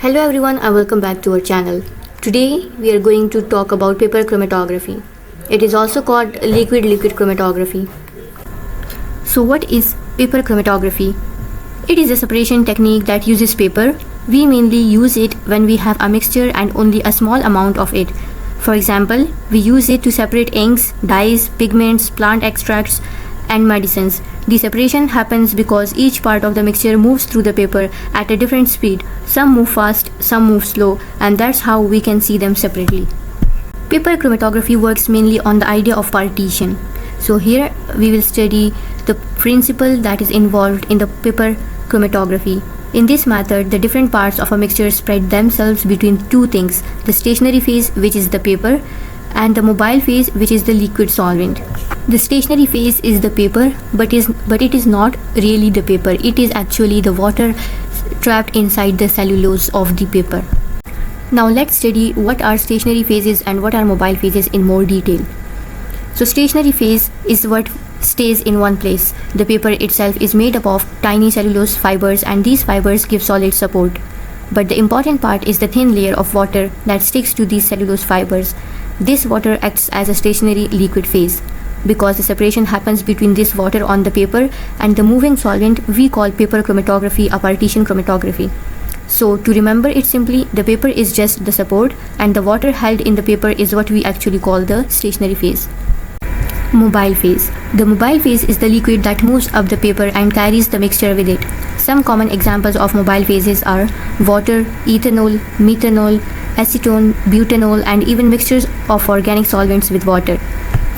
Hello everyone and welcome back to our channel. Today we are going to talk about paper chromatography. It is also called liquid chromatography. So what is paper chromatography? It is a separation technique that uses paper. We mainly use it when we have a mixture and only a small amount of it. For example, we use it to separate inks, dyes, pigments, plant extracts, and medicines. The separation happens because each part of the mixture moves through the paper at a different speed. Some move fast, some move slow, and that's how we can see them separately. Paper chromatography works mainly on the idea of partition. So here we will study the principle that is involved in the paper chromatography. In this method, the different parts of a mixture spread themselves between two things: the stationary phase, which is the paper, and the mobile phase, which is the liquid solvent. The stationary phase is the paper, but it is not really the paper. It is actually the water trapped inside the cellulose of the paper. Now let's study what are stationary phases and what are mobile phases in more detail. So stationary phase is what stays in one place. The paper itself is made up of tiny cellulose fibers, and these fibers give solid support. But the important part is the thin layer of water that sticks to these cellulose fibers. This water acts as a stationary liquid phase. Because the separation happens between this water on the paper and the moving solvent, we call paper chromatography a partition chromatography. So to remember it simply, the paper is just the support and the water held in the paper is what we actually call the stationary phase. Mobile phase. The mobile phase is the liquid that moves up the paper and carries the mixture with it. Some common examples of mobile phases are water, ethanol, methanol, acetone, butanol, and even mixtures of organic solvents with water.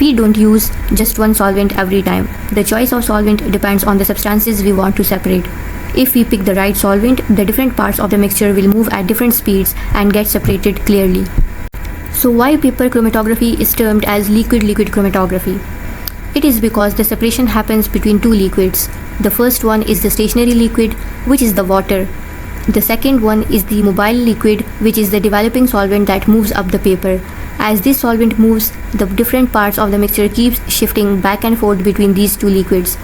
We don't use just one solvent every time. The choice of solvent depends on the substances we want to separate. If we pick the right solvent, the different parts of the mixture will move at different speeds and get separated clearly. So why paper chromatography is termed as liquid chromatography? It is because the separation happens between two liquids. The first one is the stationary liquid, which is the water. The second one is the mobile liquid, which is the developing solvent that moves up the paper. As this solvent moves, the different parts of the mixture keeps shifting back and forth between these two liquids.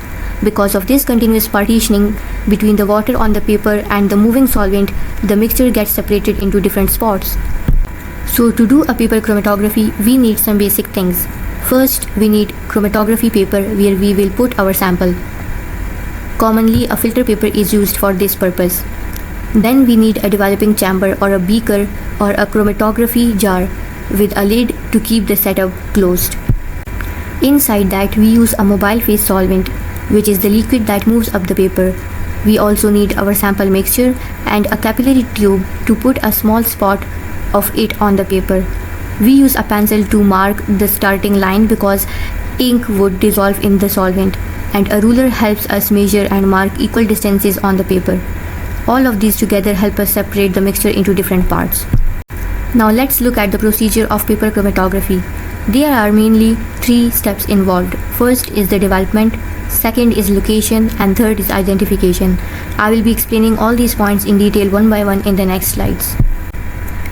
Because of this continuous partitioning between the water on the paper and the moving solvent, the mixture gets separated into different spots. So to do a paper chromatography, we need some basic things. First, we need chromatography paper where we will put our sample. Commonly, a filter paper is used for this purpose. Then we need a developing chamber or a beaker or a chromatography jar with a lid to keep the setup closed. Inside that, we use a mobile phase solvent, which is the liquid that moves up the paper. We also need our sample mixture and a capillary tube to put a small spot of it on the paper. We use a pencil to mark the starting line because ink would dissolve in the solvent, and a ruler helps us measure and mark equal distances on the paper. All of these together help us separate the mixture into different parts. Now let's look at the procedure of paper chromatography. There are mainly three steps involved. First is the development, second is location, and third is identification. I will be explaining all these points in detail one by one in the next slides.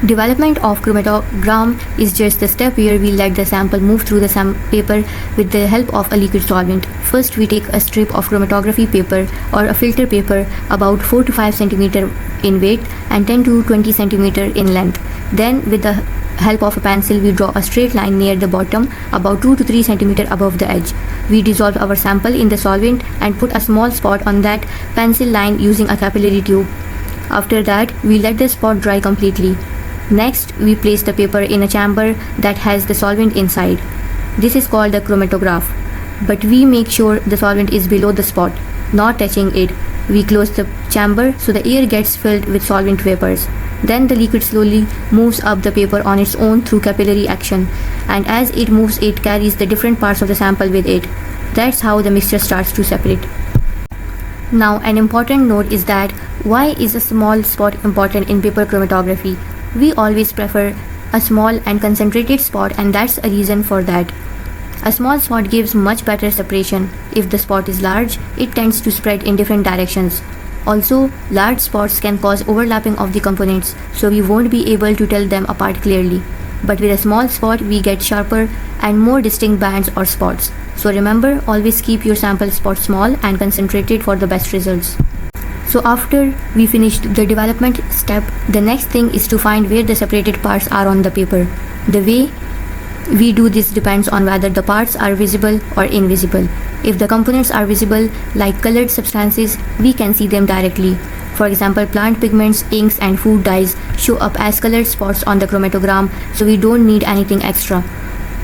Development of chromatogram is just the step where we let the sample move through the paper with the help of a liquid solvent. First, we take a strip of chromatography paper or a filter paper about 4 to 5 cm in weight and 10 to 20 cm in length. Then, with the help of a pencil, we draw a straight line near the bottom about 2 to 3 cm above the edge. We dissolve our sample in the solvent and put a small spot on that pencil line using a capillary tube. After that, we let the spot dry completely. Next, we place the paper in a chamber that has the solvent inside. This is called the chromatograph. But we make sure the solvent is below the spot, not touching it. We close the chamber so the air gets filled with solvent vapors. Then the liquid slowly moves up the paper on its own through capillary action, and as it moves, it carries the different parts of the sample with it. That's how the mixture starts to separate. Now, an important note is that why is a small spot important in paper chromatography? We always prefer a small and concentrated spot, and that's a reason for that. A small spot gives much better separation. If the spot is large, it tends to spread in different directions. Also, large spots can cause overlapping of the components, so we won't be able to tell them apart clearly. But with a small spot, we get sharper and more distinct bands or spots. So remember, always keep your sample spot small and concentrated for the best results. So after we finished the development step, the next thing is to find where the separated parts are on the paper. The way we do this depends on whether the parts are visible or invisible. If the components are visible, like colored substances, we can see them directly. For example, plant pigments, inks and food dyes show up as colored spots on the chromatogram, so we don't need anything extra.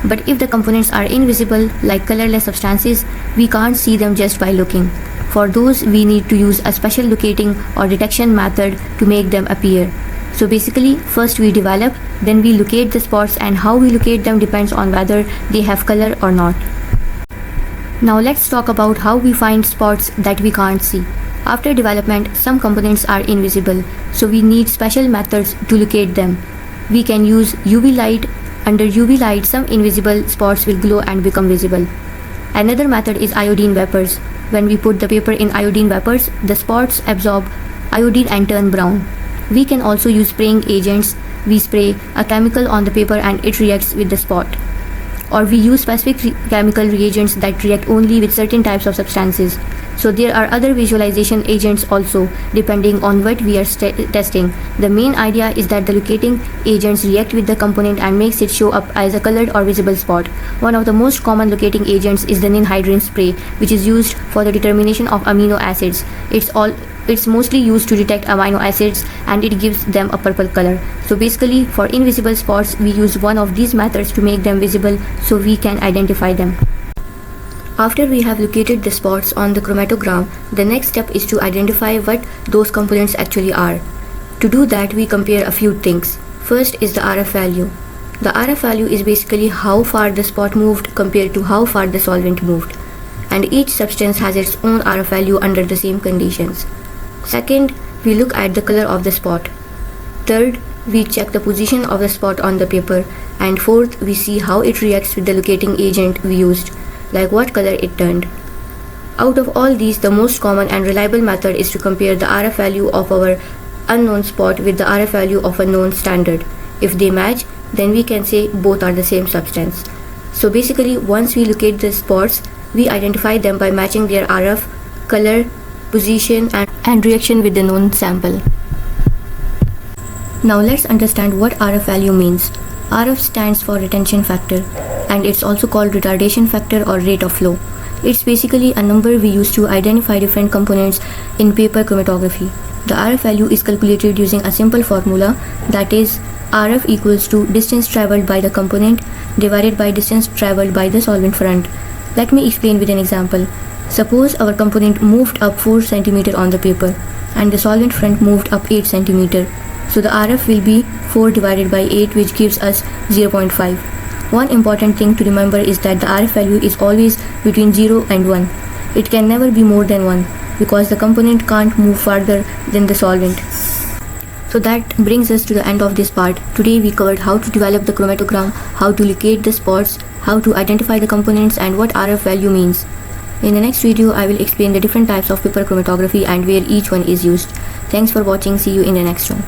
But if the components are invisible, like colorless substances, we can't see them just by looking. For those, we need to use a special locating or detection method to make them appear. So basically, first we develop, then we locate the spots, and how we locate them depends on whether they have color or not. Now let's talk about how we find spots that we can't see. After development, some components are invisible, so we need special methods to locate them. We can use UV light. Under UV light, some invisible spots will glow and become visible. Another method is iodine vapors. When we put the paper in iodine vapors, the spots absorb iodine and turn brown. We can also use spraying agents. We spray a chemical on the paper and it reacts with the spot. Or we use specific chemical reagents that react only with certain types of substances. So there are other visualization agents also, depending on what we are testing. The main idea is that the locating agents react with the component and makes it show up as a colored or visible spot. One of the most common locating agents is the ninhydrin spray, which is used for the determination of amino acids. It's mostly used to detect amino acids and it gives them a purple color. So basically, for invisible spots, we use one of these methods to make them visible so we can identify them. After we have located the spots on the chromatogram, the next step is to identify what those components actually are. To do that, we compare a few things. First is the RF value. The RF value is basically how far the spot moved compared to how far the solvent moved. And each substance has its own RF value under the same conditions. Second, we look at the color of the spot. Third, we check the position of the spot on the paper. And fourth, we see how it reacts with the locating agent we used, like what color it turned. Out of all these, the most common and reliable method is to compare the RF value of our unknown spot with the RF value of a known standard. If they match, then we can say both are the same substance. So basically, once we locate the spots, we identify them by matching their RF, color, position and reaction with the known sample. Now let's understand what RF value means. RF stands for retention factor, and it's also called retardation factor or rate of flow. It's basically a number we use to identify different components in paper chromatography. The RF value is calculated using a simple formula, that is RF equals to distance traveled by the component divided by distance traveled by the solvent front. Let me explain with an example. Suppose our component moved up 4 cm on the paper and the solvent front moved up 8 cm. So the RF will be 4 divided by 8, which gives us 0.5. One important thing to remember is that the RF value is always between 0 and 1. It can never be more than 1 because the component can't move farther than the solvent. So that brings us to the end of this part. Today we covered how to develop the chromatogram, how to locate the spots, how to identify the components and what RF value means. In the next video, I will explain the different types of paper chromatography and where each one is used. Thanks for watching. See you in the next one.